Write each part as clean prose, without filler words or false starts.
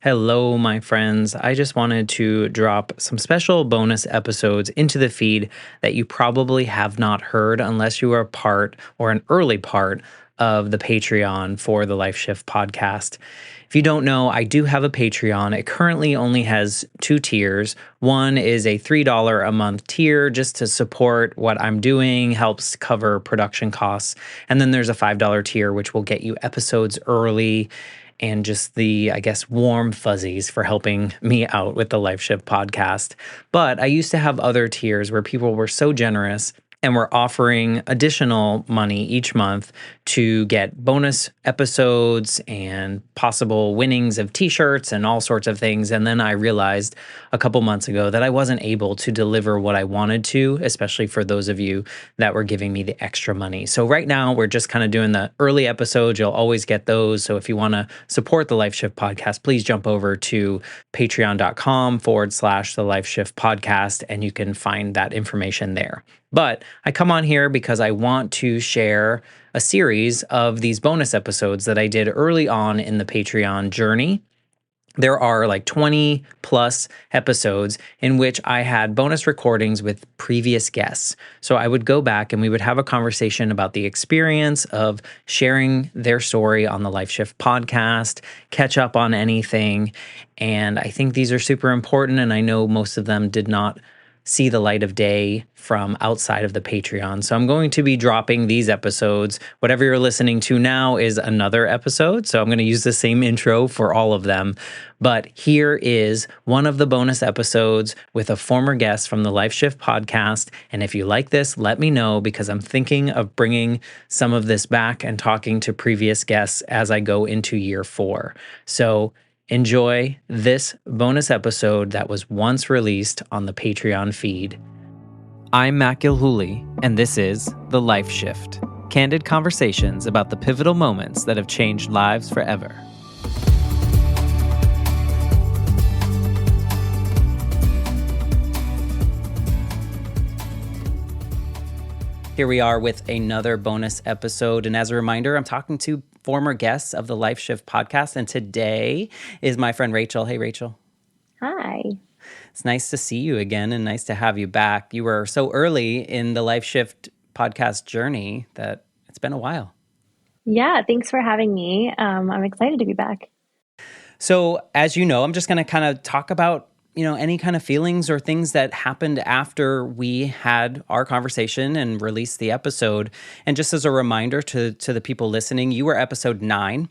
Hello, my friends. I just wanted to drop some special bonus episodes into the feed that you probably have not heard unless you are a part or an early part of the Patreon for the Life Shift podcast. If you don't know, I do have a Patreon. It currently only has two tiers. One is a $3 a month tier just to support what I'm doing, helps cover production costs. And then there's a $5 tier, which will get you episodes early and just the, I guess, warm fuzzies for helping me out with the Life Shift podcast. But I used to have other tiers where people were so generous and were offering additional money each month to get bonus episodes and possible winnings of t-shirts and all sorts of things. And then I realized a couple months ago that I wasn't able to deliver what I wanted to, especially for those of you that were giving me the extra money. So right now we're just kind of doing the early episodes. You'll always get those. So if you want to support the Life Shift podcast, please jump over to patreon.com/the Life Shift podcast, and you can find that information there. But I come on here because I want to share a series of these bonus episodes that I did early on in the Patreon journey. There are like 20 plus episodes in which I had bonus recordings with previous guests. So I would go back and we would have a conversation about the experience of sharing their story on the Life Shift podcast, catch up on anything. And I think these are super important. And I know most of them did not see the light of day from outside of the Patreon. So I'm going to be dropping these episodes. Whatever you're listening to now is another episode. So I'm going to use the same intro for all of them. But here is one of the bonus episodes with a former guest from the Life Shift podcast. And if you like this, let me know because I'm thinking of bringing some of this back and talking to previous guests as I go into year 4. So enjoy this bonus episode that was once released on the Patreon feed. I'm Matt Gilhooly, and this is The Life Shift, candid conversations about the pivotal moments that have changed lives forever. Here we are with another bonus episode, and as a reminder, I'm talking to former guests of the Life Shift podcast, and today is my friend Rachel. Hey, Rachel. Hi. It's nice to see you again and nice to have you back. You were so early in the Life Shift podcast journey that it's been a while. Yeah, thanks for having me. I'm excited to be back. So, as you know, I'm just going to kind of talk about any kind of feelings or things that happened after we had our conversation and released the episode. And just as a reminder to the people listening, you were episode 9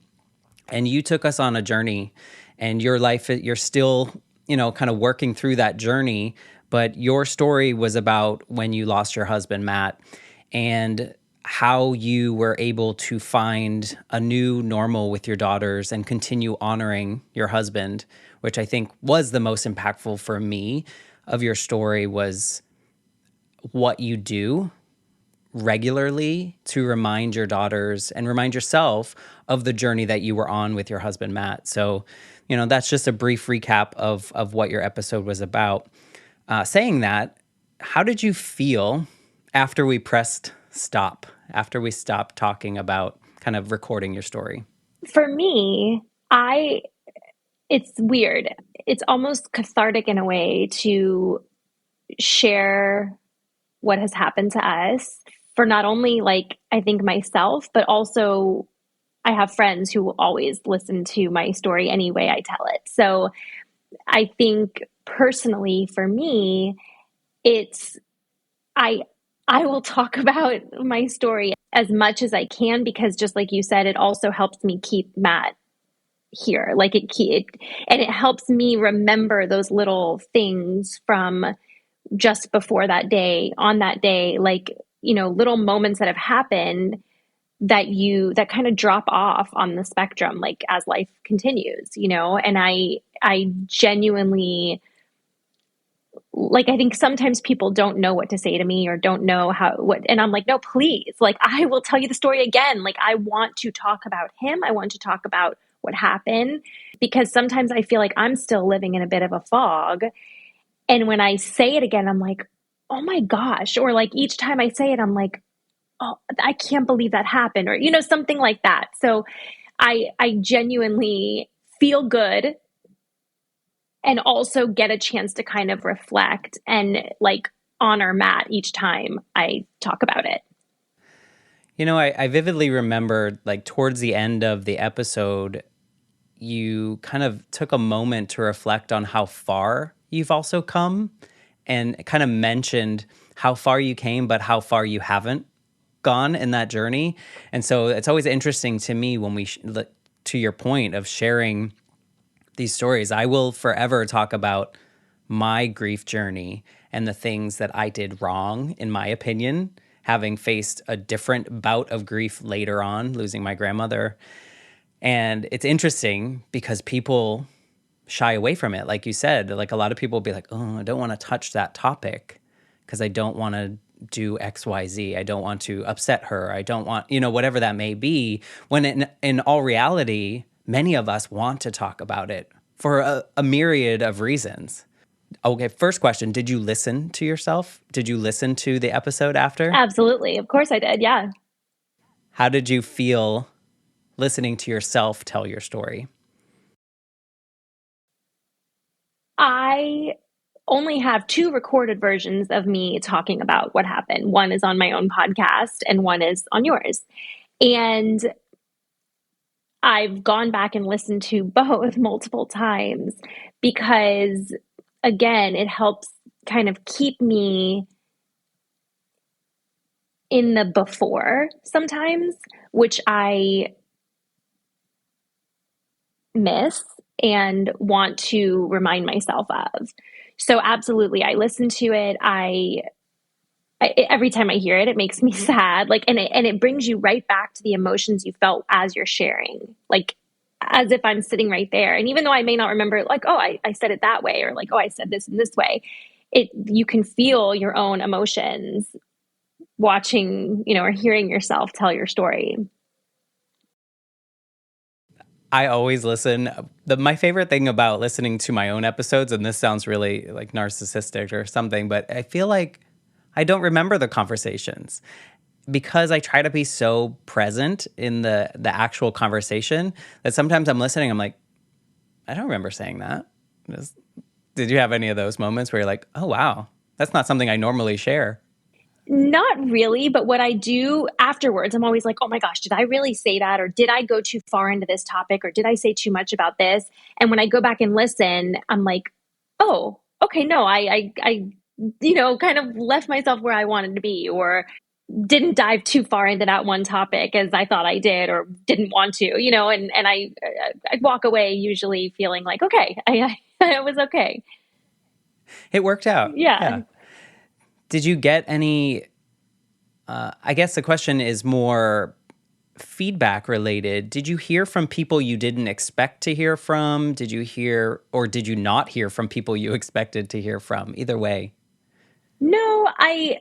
and you took us on a journey, and your life, you're still, kind of working through that journey. But your story was about when you lost your husband, Matt, and how you were able to find a new normal with your daughters and continue honoring your husband, which I think was the most impactful for me of your story, was what you do regularly to remind your daughters and remind yourself of the journey that you were on with your husband, Matt. So, that's just a brief recap of what your episode was about. Saying that, how did you feel after we pressed stop, after we stopped talking about kind of recording your story? For me, it's weird. It's almost cathartic in a way to share what has happened to us for not only I think myself, but also I have friends who will always listen to my story any way I tell it. So I think personally for me, I will talk about my story as much as I can because just like you said, it also helps me keep Matt here. And it helps me remember those little things from just before that day, on that day, little moments that have happened that kind of drop off on the spectrum, as life continues, and I genuinely, I think sometimes people don't know what to say to me or don't know and I'm like, no, please, I will tell you the story again. I want to talk about him. I want to talk about what happened because sometimes I feel like I'm still living in a bit of a fog. And when I say it again, I'm like, oh my gosh. Or each time I say it, I'm like, oh, I can't believe that happened, or, something like that. So I genuinely feel good and also get a chance to kind of reflect and like honor Matt each time I talk about it. I vividly remember like towards the end of the episode, you kind of took a moment to reflect on how far you've also come and kind of mentioned how far you came, but how far you haven't gone in that journey. And so it's always interesting to me when to your point of sharing these stories, I will forever talk about my grief journey and the things that I did wrong, in my opinion, having faced a different bout of grief later on, losing my grandmother. And it's interesting because people shy away from it. Like you said, like a lot of people will be like, oh, I don't want to touch that topic because I don't want to do X, Y, Z. I don't want to upset her. I don't want, whatever that may be. When in all reality, many of us want to talk about it for a myriad of reasons. Okay, first question, did you listen to yourself? Did you listen to the episode after? Absolutely. Of course I did. Yeah. How did you feel listening to yourself tell your story? I only have two recorded versions of me talking about what happened. One is on my own podcast and one is on yours. And I've gone back and listened to both multiple times because, again, it helps kind of keep me in the before sometimes, which I miss and want to remind myself of. So absolutely, I listen to it. Every time I hear it, it makes me sad. Like, and it brings you right back to the emotions you felt as you're sharing, like as if I'm sitting right there. And even though I may not remember, like, oh, I said it that way, or like, oh, I said this in this way, you can feel your own emotions watching, or hearing yourself tell your story. I always listen. My favorite thing about listening to my own episodes, and this sounds really like narcissistic or something, but I feel like I don't remember the conversations because I try to be so present in the actual conversation that sometimes I'm listening, I'm like, I don't remember saying that. Did you have any of those moments where you're like, oh, wow, that's not something I normally share? Not really, but what I do afterwards, I'm always like, oh my gosh, did I really say that? Or did I go too far into this topic? Or did I say too much about this? And when I go back and listen, I'm like, oh, okay, no, I kind of left myself where I wanted to be, or didn't dive too far into that one topic as I thought I did, or didn't want to, and I walk away usually feeling like, okay, I was okay. It worked out. Yeah. Did you get any, I guess the question is more feedback related. Did you hear from people you didn't expect to hear from? Did you hear, or did you not hear from people you expected to hear from? Either way. No, I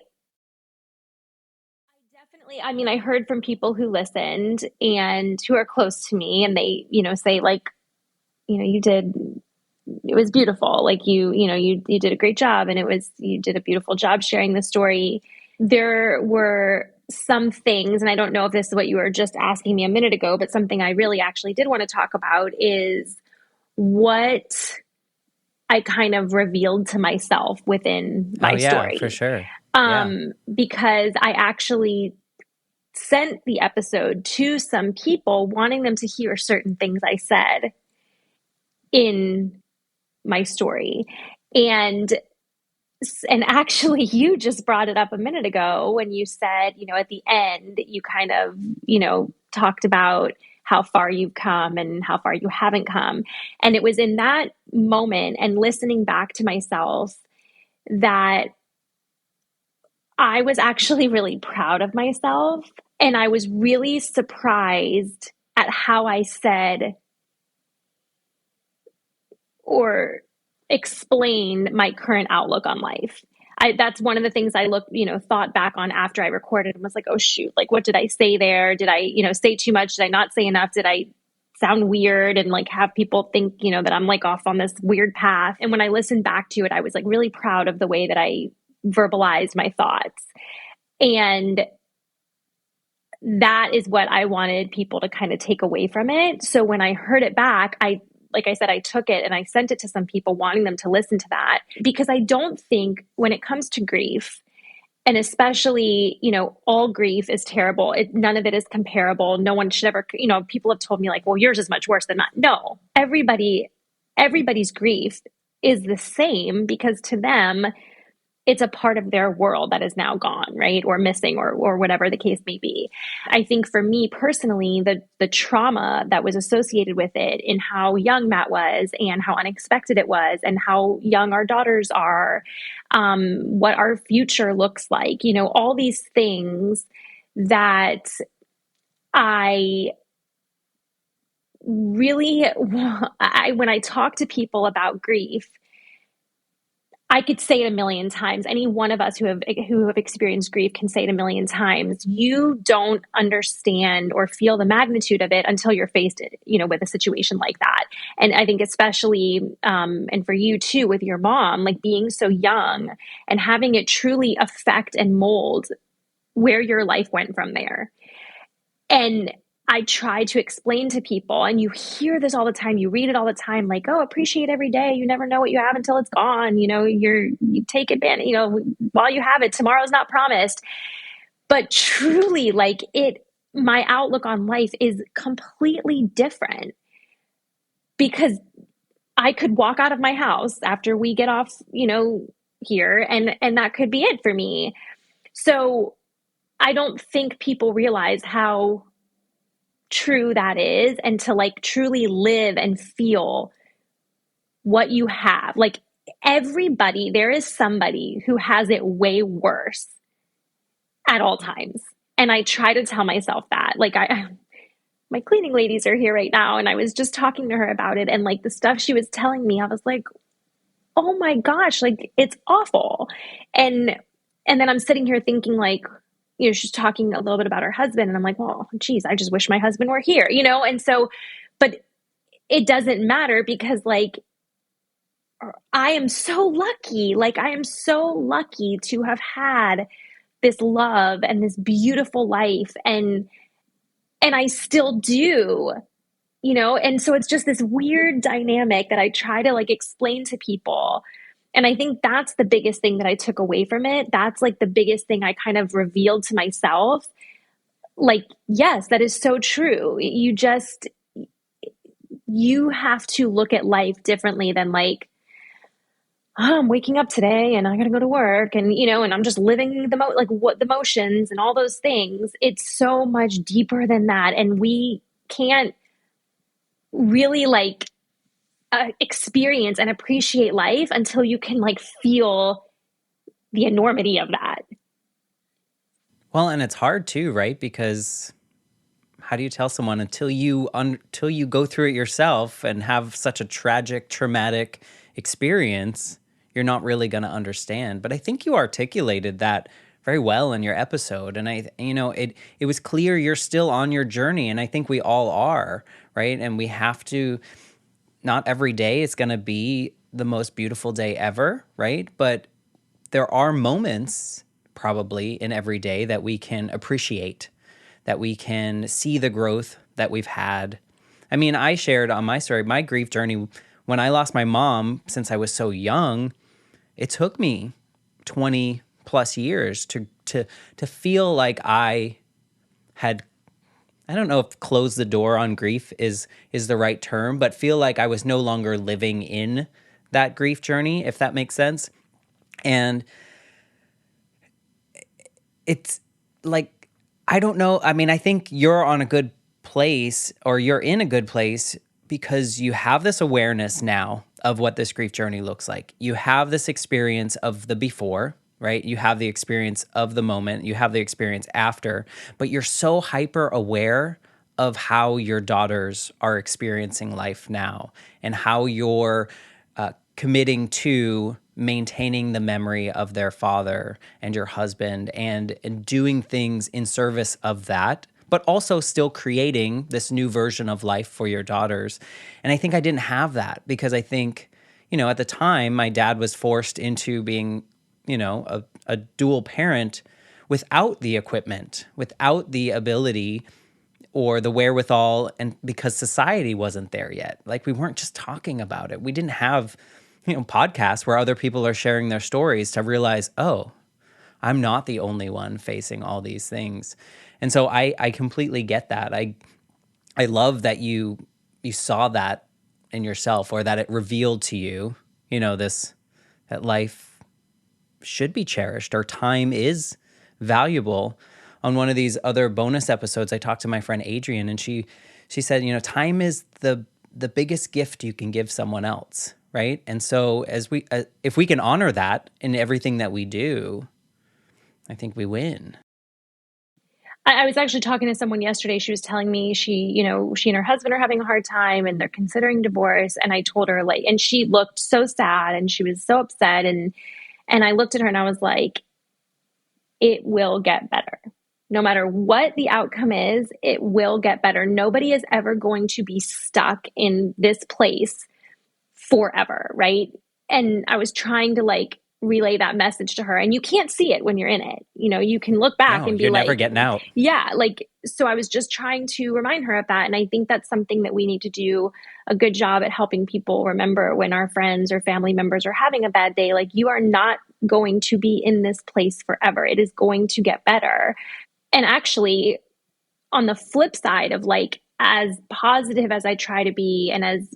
definitely, I heard from people who listened and who are close to me, and they, say like, it was beautiful. Like you did a great job, and you did a beautiful job sharing the story. There were some things, and I don't know if this is what you were just asking me a minute ago, but something I really actually did want to talk about is what I kind of revealed to myself within my story. For sure. Because I actually sent the episode to some people wanting them to hear certain things I said in my story. And actually you just brought it up a minute ago when you said, at the end, you kind of, talked about how far you've come and how far you haven't come. And it was in that moment and listening back to myself that I was actually really proud of myself. And I was really surprised at how I said or explain my current outlook on life. That's one of the things I thought back on after I recorded and was like, oh shoot, like what did I say there? Did I, say too much? Did I not say enough? Did I sound weird and like have people think, that I'm like off on this weird path? And when I listened back to it, I was like really proud of the way that I verbalized my thoughts. And that is what I wanted people to kind of take away from it. So when I heard it back, I like I said, I took it and I sent it to some people wanting them to listen to that, because I don't think when it comes to grief, and especially, all grief is terrible. None of it is comparable. No one should ever, people have told me like, well, yours is much worse than mine. No, everybody's grief is the same, because to them, it's a part of their world that is now gone, right? Or missing, or whatever the case may be. I think for me personally, the trauma that was associated with it, in how young Matt was and how unexpected it was and how young our daughters are, what our future looks like, all these things that I really, when I talk to people about grief, I could say it a million times. Any one of us who have experienced grief can say it a million times. You don't understand or feel the magnitude of it until you're faced, with a situation like that. And I think especially, and for you too, with your mom, like being so young and having it truly affect and mold where your life went from there. And I try to explain to people, and you hear this all the time, you read it all the time, like, oh, appreciate every day. You never know what you have until it's gone. You take advantage, while you have it, tomorrow's not promised. But truly, like my outlook on life is completely different, because I could walk out of my house after we get off, here, and that could be it for me. So I don't think people realize how true that is, and to like truly live and feel what you have. Like there is somebody who has it way worse at all times. And I try to tell myself that. Like my cleaning ladies are here right now, and I was just talking to her about it, and like the stuff she was telling me, I was like, oh my gosh, like it's awful. And then I'm sitting here thinking like, she's talking a little bit about her husband, and I'm like, well, geez, I just wish my husband were here, and so, but it doesn't matter, because like, I am so lucky. Like, I am so lucky to have had this love and this beautiful life, and I still do, and so it's just this weird dynamic that I try to like explain to people. And I think that's the biggest thing that I took away from it. That's like the biggest thing I kind of revealed to myself. Like, yes, that is so true. You have to look at life differently than like, oh, I'm waking up today and I got to go to work, and, and I'm just living the motions and all those things. It's so much deeper than that. And we can't really like experience and appreciate life until you can like feel the enormity of that. Well, and it's hard too, right? Because how do you tell someone until you go through it yourself and have such a tragic, traumatic experience, you're not really going to understand. But I think you articulated that very well in your episode, and it was clear you're still on your journey, and I think we all are, right? And we have to. Not every day is going to be the most beautiful day ever, right? But there are moments probably in every day that we can appreciate, that we can see the growth that we've had. I mean, I shared on my story, my grief journey, when I lost my mom, since I was so young, it took me 20 plus years to feel like I had, I don't know if close the door on grief is the right term, but feel like I was no longer living in that grief journey, if that makes sense. And it's like, I don't know. I mean, I think you're on a good place, or you're in a good place, because you have this awareness now of what this grief journey looks like. You have this experience of the before, right? You have the experience of the moment, you have the experience after, but you're so hyper aware of how your daughters are experiencing life now, and how you're committing to maintaining the memory of their father and your husband, and doing things in service of that, but also still creating this new version of life for your daughters. And I think I didn't have that, because I think, at the time, my dad was forced into being, a dual parent without the equipment, without the ability or the wherewithal, and because society wasn't there yet. Like, we weren't just talking about it. We didn't have, podcasts where other people are sharing their stories to realize, oh, I'm not the only one facing all these things. And so I completely get that. I love that you saw that in yourself, or that it revealed to you, this, that life should be cherished, or time is valuable. On one of these other bonus episodes, I talked to my friend Adrienne, and she said, time is the biggest gift you can give someone else, right? And so if we can honor that in everything that we do, I think we win. I was actually talking to someone yesterday. She was telling me she and her husband are having a hard time and they're considering divorce. And I told her, like, and she looked so sad and she was so upset. And I looked at her and I was like, it will get better. No matter what the outcome is, it will get better. Nobody is ever going to be stuck in this place forever, right? And I was trying to like relay that message to her, and you can't see it when you're in it. You can look back and be you're like, never getting out. Yeah, like, so I was just trying to remind her of that. And I think that's something that we need to do a good job at helping people remember when our friends or family members are having a bad day. Like, you are not going to be in this place forever. It is going to get better. And actually, on the flip side of, like, as positive as I try to be, and as,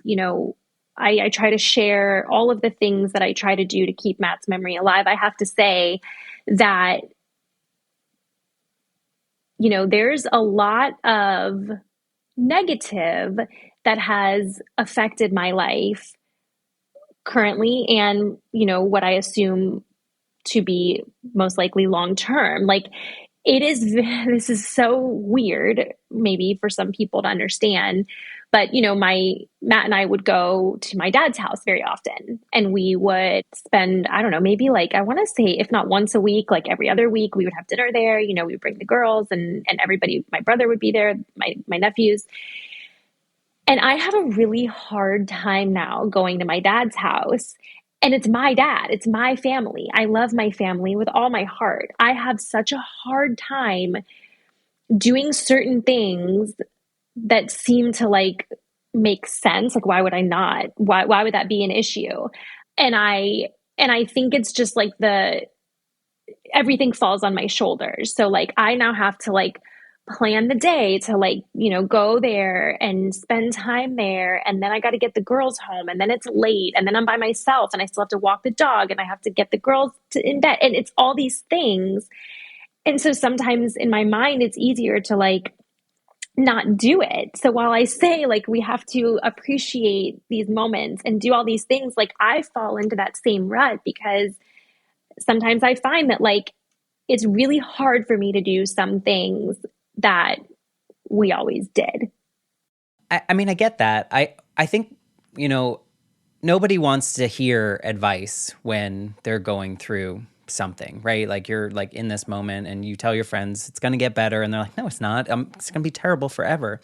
I try to share all of the things that I try to do to keep Matt's memory alive, I have to say that, there's a lot of negative that has affected my life currently, and, what I assume to be most likely long term. Like, this is so weird, maybe for some people to understand, but Matt and I would go to my dad's house very often, and we would spend, I don't know, maybe, like, I want to say, if not once a week, like every other week, we would have dinner there. We would bring the girls and everybody, my brother would be there, my nephews. And I have a really hard time now going to my dad's house. And it's my dad. It's my family. I love my family with all my heart. I have such a hard time doing certain things that seem to, like, make sense. Like, why would I not? Why would that be an issue? And I think it's just like everything falls on my shoulders. So, like, I now have to, like, plan the day to, like, go there and spend time there. And then I got to get the girls home, and then it's late, and then I'm by myself, and I still have to walk the dog, and I have to get the girls in bed. And it's all these things. And so sometimes in my mind, it's easier to, like, not do it. So while I say, like, we have to appreciate these moments and do all these things, like, I fall into that same rut, because sometimes I find that, like, it's really hard for me to do some things that we always did. I mean, I get that. I think, nobody wants to hear advice when they're going through something, right? Like, you're, like, in this moment and you tell your friends it's going to get better, and they're like, no, it's not. It's going to be terrible forever.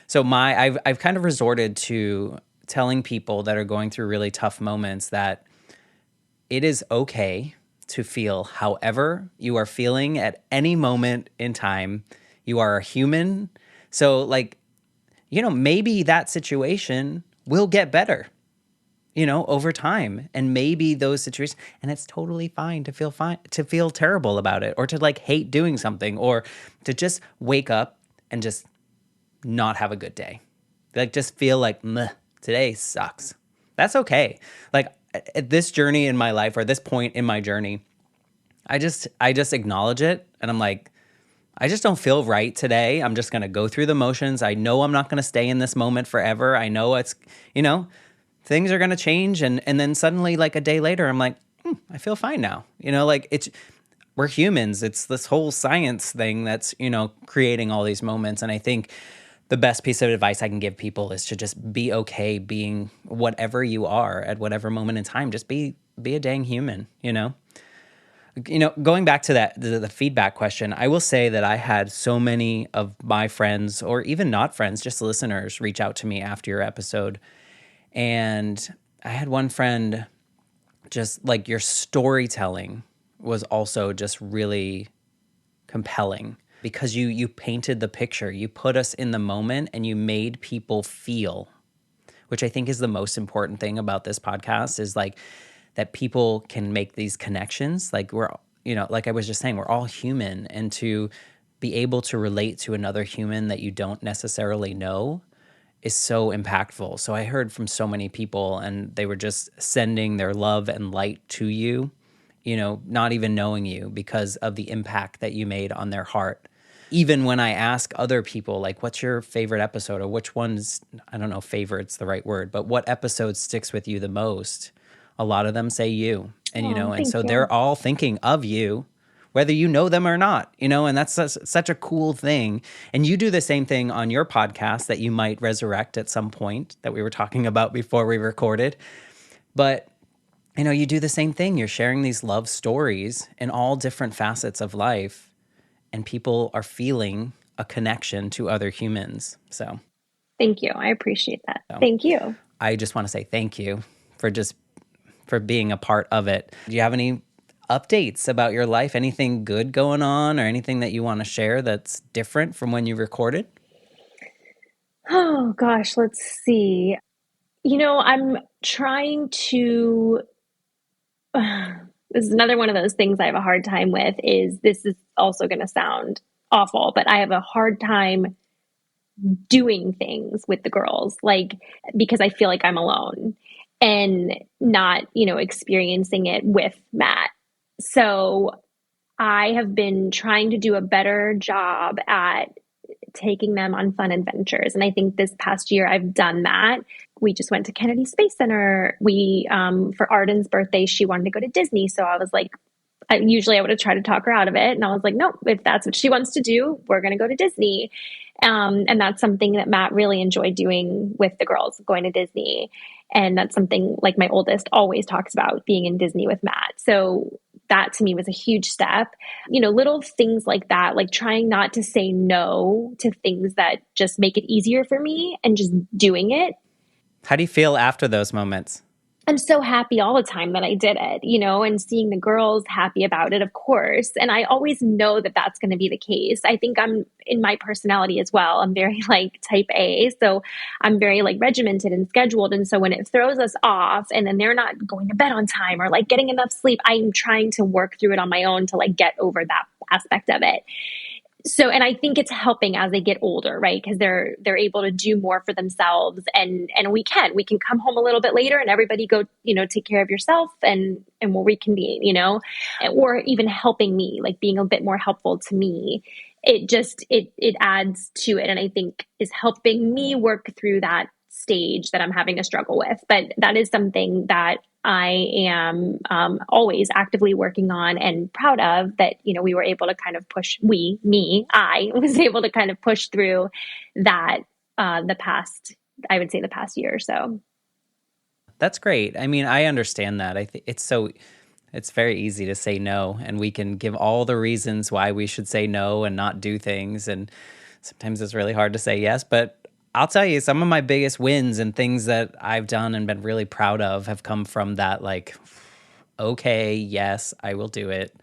So I've kind of resorted to telling people that are going through really tough moments that it is okay to feel however you are feeling at any moment in time. You are a human. So, like, maybe that situation will get better, over time. And maybe those situations, and it's totally fine, to feel terrible about it, or to, like, hate doing something, or to just wake up and just not have a good day. Like, just feel like, meh, today sucks. That's okay. Like, at this journey in my life, or this point in my journey, I just acknowledge it, and I'm like, I just don't feel right today. I'm just going to go through the motions. I know I'm not going to stay in this moment forever. I know it's, things are going to change. And then suddenly, like, a day later, I'm like, I feel fine now. Like, we're humans. It's this whole science thing that's, creating all these moments. And I think the best piece of advice I can give people is to just be okay being whatever you are at whatever moment in time. Just be a dang human, Going back to that, the feedback question, I will say that I had so many of my friends, or even not friends, just listeners, reach out to me after your episode. And I had one friend, just like, your storytelling was also just really compelling. because you painted the picture. You put us in the moment and you made people feel, which I think is the most important thing about this podcast, is like that people can make these connections. Like we're, like I was just saying, we're all human, and to be able to relate to another human that you don't necessarily know is so impactful. So I heard from so many people, and they were just sending their love and light to you, not even knowing you, because of the impact that you made on their heart. Even when I ask other people, like, what's your favorite episode, or which one's, I don't know if favorite's the right word, but what episode sticks with you the most? A lot of them say you. And, Oh, and thank so you. they're all thinking of you, whether you know them or not, and that's such a cool thing. And you do the same thing on your podcast that you might resurrect at some point, that we were talking about before we recorded. But, you do the same thing. You're sharing these love stories in all different facets of life, and people are feeling a connection to other humans. So Thank you. I appreciate that. Thank you. I just want to say thank you for being a part of it. Do you have any updates about your life? Anything good going on, or anything that you want to share that's different from when you recorded? Oh gosh, let's see. I'm trying to this is another one of those things I have a hard time with. Is this is also going to sound awful, but I have a hard time doing things with the girls, like, because I feel like I'm alone and not, experiencing it with Matt. So I have been trying to do a better job at taking them on fun adventures. And I think this past year I've done that. We just went to Kennedy Space Center. For Arden's birthday, she wanted to go to Disney. So I was like, usually I would have tried to talk her out of it. And I was like, no, if that's what she wants to do, we're going to go to Disney. And that's something that Matt really enjoyed doing with the girls, going to Disney. And that's something, like, my oldest always talks about, being in Disney with Matt. So that to me was a huge step. Little things like that, like trying not to say no to things that just make it easier for me and just doing it. How do you feel after those moments? I'm so happy all the time that I did it, and seeing the girls happy about it, of course. And I always know that that's going to be the case. I think I'm, in my personality as well, I'm very like type A. So I'm very like regimented and scheduled. And so when it throws us off and then they're not going to bed on time or like getting enough sleep, I'm trying to work through it on my own to like get over that aspect of it. So, and I think it's helping as they get older, right? Because they're able to do more for themselves, and we can come home a little bit later and everybody go, take care of yourself, and we'll reconvene, or even helping me, like being a bit more helpful to me. It adds to it, and I think is helping me work through that stage that I'm having a struggle with. But that is something that I am always actively working on and proud of, that, we were able to kind of I was able to kind of push through that I would say the past year or so. That's great. I mean, I understand that. I think it's very easy to say no, and we can give all the reasons why we should say no and not do things. And sometimes it's really hard to say yes, but I'll tell you, some of my biggest wins and things that I've done and been really proud of have come from that, like, okay, yes, I will do it,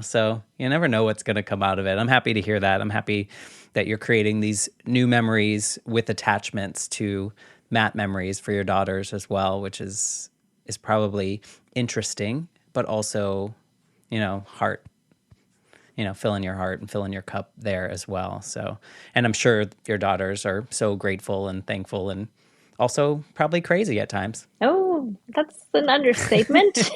so you never know what's going to come out of it. I'm happy to hear that. I'm happy that you're creating these new memories with attachments to Matt memories for your daughters as well, which is probably interesting, but also, heart, filling your heart and filling your cup there as well. So, and I'm sure your daughters are so grateful and thankful, and also probably crazy at times. Oh, that's an understatement. Total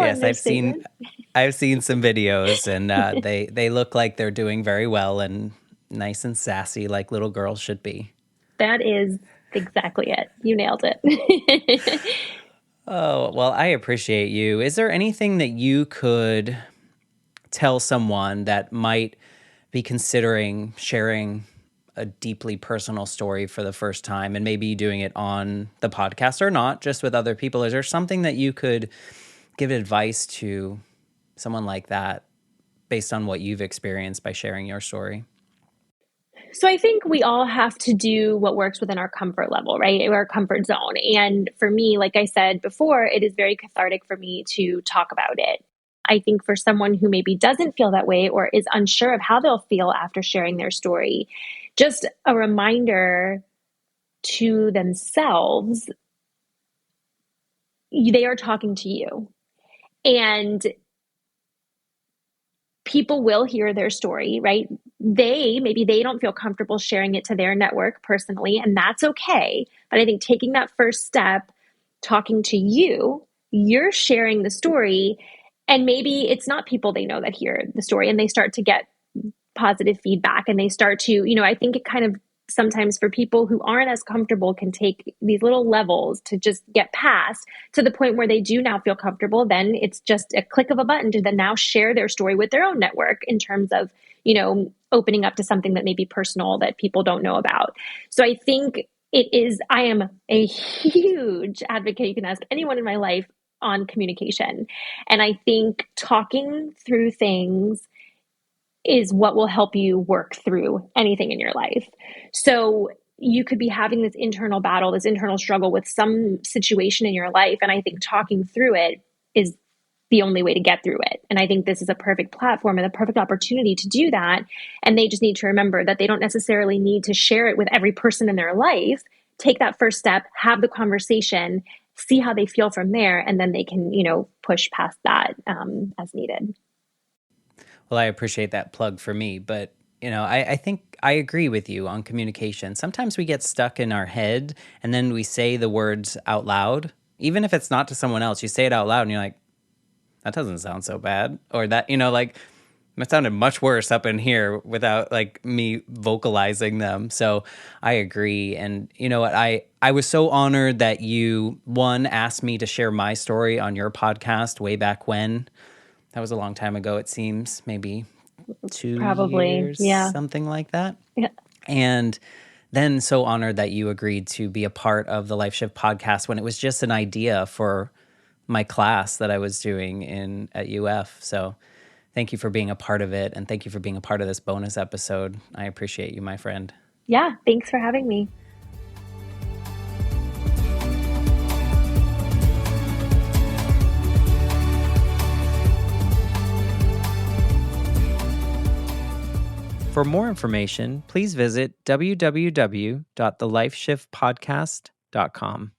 Yes, understatement. I've seen some videos, and they look like they're doing very well and nice and sassy, like little girls should be. That is exactly it. You nailed it. Oh, well, I appreciate you. Is there anything that you could tell someone that might be considering sharing a deeply personal story for the first time, and maybe doing it on the podcast or not, just with other people? Is there something that you could give advice to someone like that based on what you've experienced by sharing your story? So I think we all have to do what works within our comfort level, right? Our comfort zone. And for me, like I said before, it is very cathartic for me to talk about it. I think for someone who maybe doesn't feel that way or is unsure of how they'll feel after sharing their story, just a reminder to themselves, they are talking to you. And people will hear their story, right? Maybe they don't feel comfortable sharing it to their network personally, and that's okay. But I think taking that first step, talking to you, you're sharing the story, and maybe it's not people they know that hear the story and they start to get positive feedback and they start to, I think it kind of sometimes for people who aren't as comfortable can take these little levels to just get past to the point where they do now feel comfortable. Then it's just a click of a button to then now share their story with their own network in terms of, opening up to something that may be personal that people don't know about. So I think I am a huge advocate. You can ask anyone in my life on communication. And I think talking through things is what will help you work through anything in your life. So you could be having this internal battle, this internal struggle with some situation in your life. And I think talking through it is the only way to get through it. And I think this is a perfect platform and a perfect opportunity to do that. And they just need to remember that they don't necessarily need to share it with every person in their life. Take that first step, have the conversation, see how they feel from there, and then they can, push past that as needed. Well, I appreciate that plug for me, but I think I agree with you on communication. Sometimes we get stuck in our head and then we say the words out loud, even if it's not to someone else. You say it out loud and you're like, that doesn't sound so bad. Or that, it sounded much worse up in here without me vocalizing them. So I agree. And you know what? I was so honored that you, one, asked me to share my story on your podcast way back when. That was a long time ago, it seems, maybe 2 years, yeah. Something like that. Yeah. And then so honored that you agreed to be a part of the Life Shift podcast when it was just an idea for my class that I was doing at UF. So thank you for being a part of it, and thank you for being a part of this bonus episode. I appreciate you, my friend. Yeah, thanks for having me. For more information, please visit www.thelifeshiftpodcast.com.